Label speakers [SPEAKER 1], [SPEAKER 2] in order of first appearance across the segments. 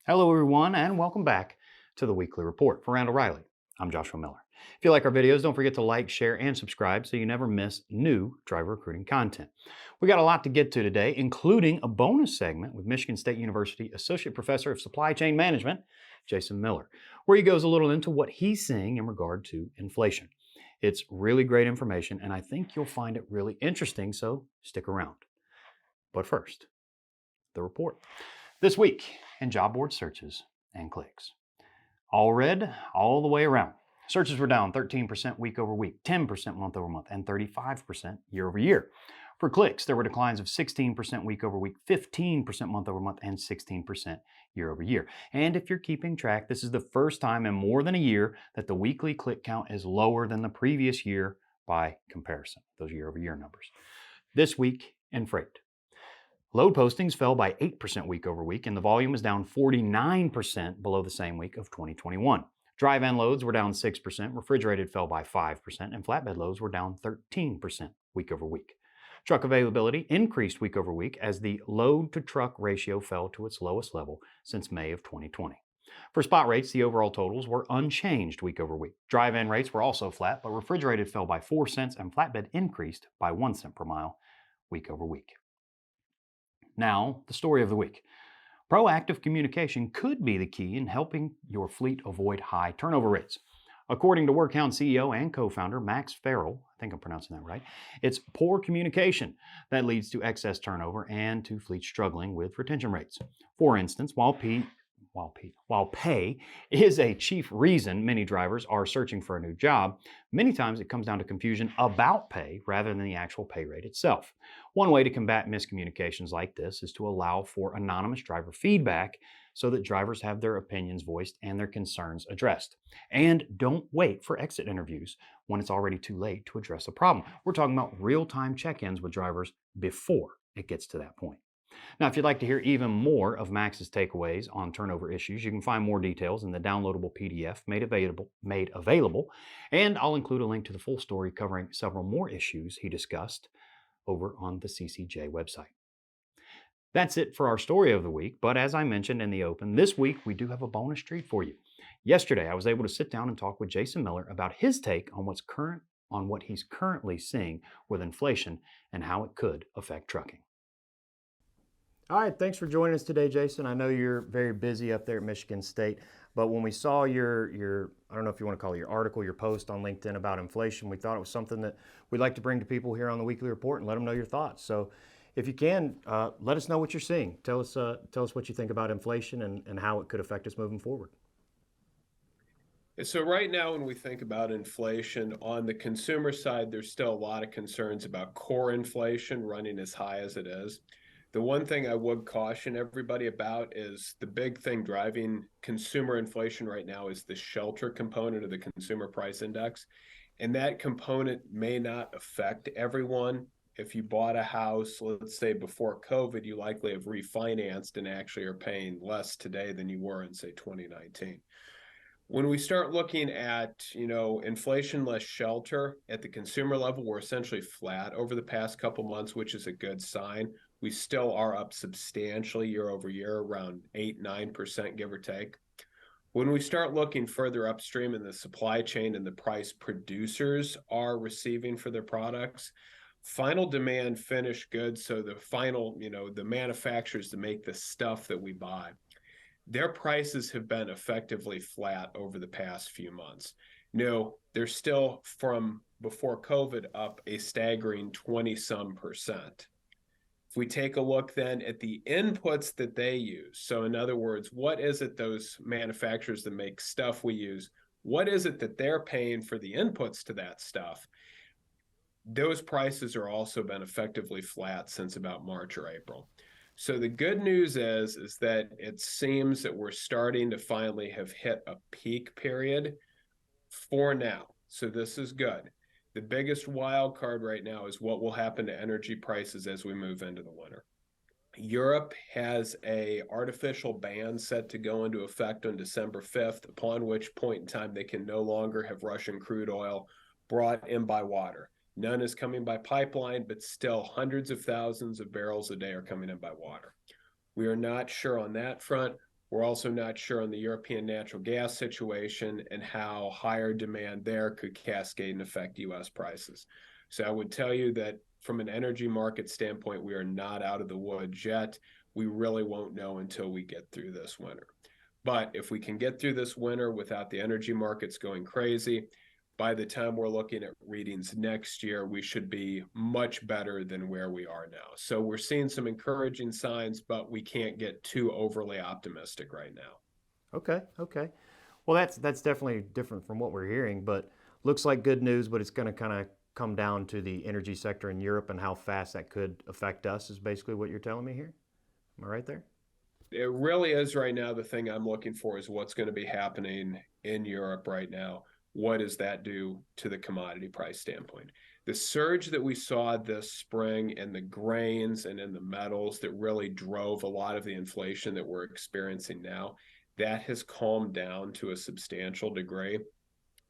[SPEAKER 1] Hello, everyone, and welcome back to the Weekly Report. For Randall Reilly, I'm Joshua Miller. If you like our videos, don't forget to like, share, and subscribe so you never miss new driver recruiting content. We got a lot to get to today, including a bonus segment with Michigan State University Associate Professor of Supply Chain Management, Jason Miller, where he goes a little into what he's seeing in regard to inflation. It's really great information, and I think you'll find it really interesting, so stick around. But first, the report. This week in job board searches and clicks. All red all the way around. Searches were down 13% week over week, 10% month over month, and 35% year over year. For clicks, there were declines of 16% week over week, 15% month over month, and 16% year over year. And if you're keeping track, this is the first time in more than a year that the weekly click count is lower than the previous year by comparison, those year over year numbers. This week in freight. Load postings fell by 8% week over week, and the volume was down 49% below the same week of 2021. Dry van loads were down 6%, refrigerated fell by 5%, and flatbed loads were down 13% week over week. Truck availability increased week over week as the load to truck ratio fell to its lowest level since May of 2020. For spot rates, the overall totals were unchanged week over week. Dry van rates were also flat, but refrigerated fell by 4 cents and flatbed increased by 1 cent per mile week over week. Now, the story of the week. Proactive communication could be the key in helping your fleet avoid high turnover rates. According to WorkHound CEO and co-founder Max Farrell, I think I'm pronouncing that right, it's poor communication that leads to excess turnover and to fleets struggling with retention rates. For instance, while pay is a chief reason many drivers are searching for a new job, many times it comes down to confusion about pay rather than the actual pay rate itself. One way to combat miscommunications like this is to allow for anonymous driver feedback so that drivers have their opinions voiced and their concerns addressed. And don't wait for exit interviews when it's already too late to address a problem. We're talking about real-time check-ins with drivers before it gets to that point. Now, if you'd like to hear even more of Max's takeaways on turnover issues, you can find more details in the downloadable PDF made available, and I'll include a link to the full story covering several more issues he discussed over on the CCJ website. That's it for our story of the week, but as I mentioned in the open, this week we do have a bonus treat for you. Yesterday, I was able to sit down and talk with Jason Miller about his take on what he's currently seeing with inflation and how it could affect trucking. All right, thanks for joining us today, Jason. I know you're very busy up there at Michigan State, but when we saw your I don't know if you want to call it your article, your post on LinkedIn about inflation, we thought it was something that we'd like to bring to people here on the Weekly Report and let them know your thoughts. So if you can, let us know what you're seeing. Tell us what you think about inflation and how it could affect us moving forward.
[SPEAKER 2] So right now, when we think about inflation on the consumer side, there's still a lot of concerns about core inflation running as high as it is. The one thing I would caution everybody about is the big thing driving consumer inflation right now is the shelter component of the consumer price index. And that component may not affect everyone. If you bought a house, let's say before COVID, you likely have refinanced and actually are paying less today than you were in, say, 2019. When we start looking at, inflation less shelter at the consumer level, we're essentially flat over the past couple months, which is a good sign. We still are up substantially year over year, around 8-9%, give or take. When we start looking further upstream in the supply chain and the price producers are receiving for their products, final demand finished goods, so the final, the manufacturers that make the stuff that we buy, their prices have been effectively flat over the past few months. No, they're still from before COVID up a staggering 20-some%. If we take a look then at the inputs that they use, so in other words, what is it those manufacturers that make stuff we use, what is it that they're paying for the inputs to that stuff? Those prices are also been effectively flat since about March or April. So the good news is that it seems that we're starting to finally have hit a peak period for now. So this is good. The biggest wild card right now is what will happen to energy prices as we move into the winter. Europe has an artificial ban set to go into effect on December 5th, upon which point in time they can no longer have Russian crude oil brought in by water. None is coming by pipeline, but still hundreds of thousands of barrels a day are coming in by water. We are not sure on that front. We're also not sure on the European natural gas situation and how higher demand there could cascade and affect US prices. So I would tell you that from an energy market standpoint, we are not out of the woods yet. We really won't know until we get through this winter. But if we can get through this winter without the energy markets going crazy, by the time we're looking at readings next year, we should be much better than where we are now. So we're seeing some encouraging signs, but we can't get too overly optimistic right now.
[SPEAKER 1] Okay, okay. Well, that's definitely different from what we're hearing, but looks like good news, but it's going to kind of come down to the energy sector in Europe and how fast that could affect us is basically what you're telling me here. Am I right there?
[SPEAKER 2] It really is right now. The thing I'm looking for is what's going to be happening in Europe right now. What does that do to the commodity price standpoint? The surge that we saw this spring in the grains and in the metals that really drove a lot of the inflation that we're experiencing now, that has calmed down to a substantial degree.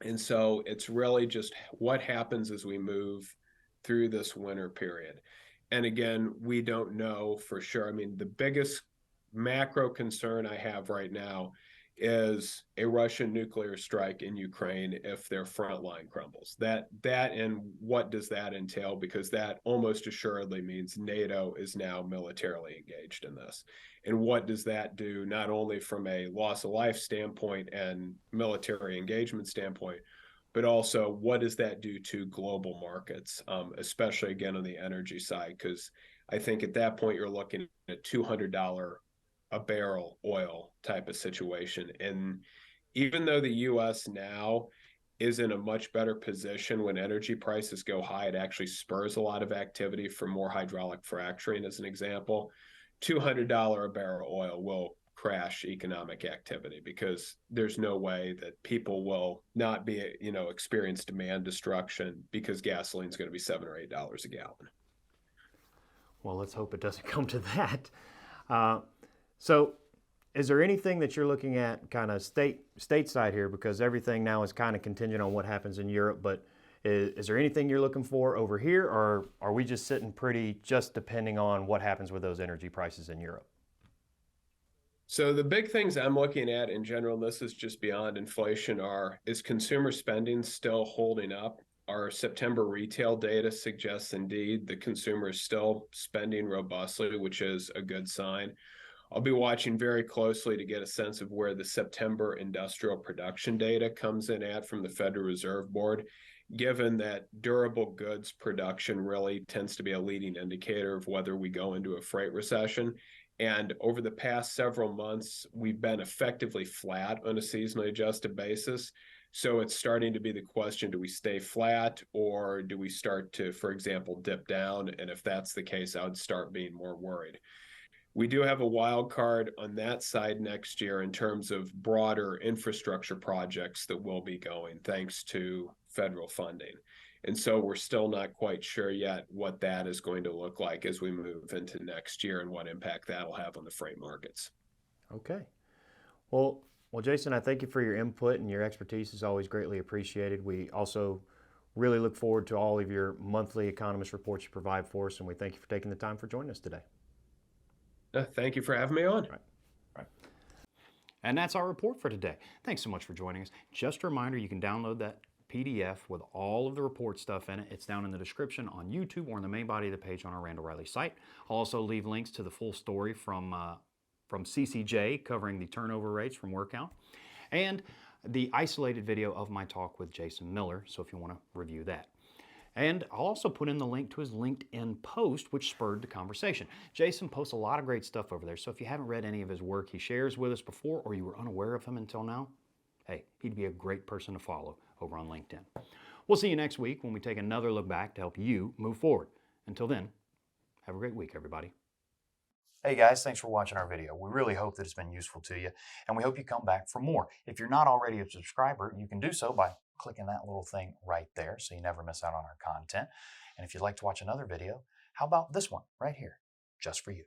[SPEAKER 2] And so it's really just what happens as we move through this winter period. And again, we don't know for sure. I mean, the biggest macro concern I have right now is a Russian nuclear strike in Ukraine if their front line crumbles. That and what does that entail? Because that almost assuredly means NATO is now militarily engaged in this. And what does that do not only from a loss of life standpoint and military engagement standpoint, but also what does that do to global markets, especially again on the energy side? Because I think at that point you're looking at $200 a barrel oil type of situation. And even though the US now is in a much better position when energy prices go high, it actually spurs a lot of activity for more hydraulic fracturing, as an example. $200 a barrel oil will crash economic activity because there's no way that people will not be, experience demand destruction because gasoline is going to be $7 or $8 a gallon.
[SPEAKER 1] Well, let's hope it doesn't come to that. Uh, so, is there anything that you're looking at kind of stateside here? Because everything now is kind of contingent on what happens in Europe. But is there anything you're looking for over here, or are we just sitting pretty just depending on what happens with those energy prices in Europe?
[SPEAKER 2] So the big things I'm looking at in general, and this is just beyond inflation, is consumer spending still holding up? Our September retail data suggests indeed the consumer is still spending robustly, which is a good sign. I'll be watching very closely to get a sense of where the September industrial production data comes in at from the Federal Reserve Board, given that durable goods production really tends to be a leading indicator of whether we go into a freight recession. And over the past several months, we've been effectively flat on a seasonally adjusted basis. So it's starting to be the question, do we stay flat or do we start to, for example, dip down? And if that's the case, I would start being more worried. We do have a wild card on that side next year in terms of broader infrastructure projects that will be going thanks to federal funding. And so we're still not quite sure yet what that is going to look like as we move into next year and what impact that'll have on the freight markets.
[SPEAKER 1] Okay. Well, Jason, I thank you for your input, and your expertise is always greatly appreciated. We also really look forward to all of your monthly economist reports you provide for us, and we thank you for taking the time for joining us today.
[SPEAKER 2] Thank you for having me on.
[SPEAKER 1] Right. Right. And that's our report for today. Thanks so much for joining us. Just a reminder, you can download that PDF with all of the report stuff in it. It's down in the description on YouTube or in the main body of the page on our Randall Reilly site. I'll also leave links to the full story from CCJ covering the turnover rates from Workout and the isolated video of my talk with Jason Miller, so if you want to review that. And I'll also put in the link to his LinkedIn post, which spurred the conversation. Jason posts a lot of great stuff over there, so if you haven't read any of his work he shares with us before, or you were unaware of him until now, hey, he'd be a great person to follow over on LinkedIn. We'll see you next week when we take another look back to help you move forward. Until then, have a great week, everybody. Hey guys, thanks for watching our video. We really hope that it's been useful to you, and we hope you come back for more. If you're not already a subscriber, you can do so by clicking that little thing right there so you never miss out on our content. And if you'd like to watch another video, how about this one right here, just for you?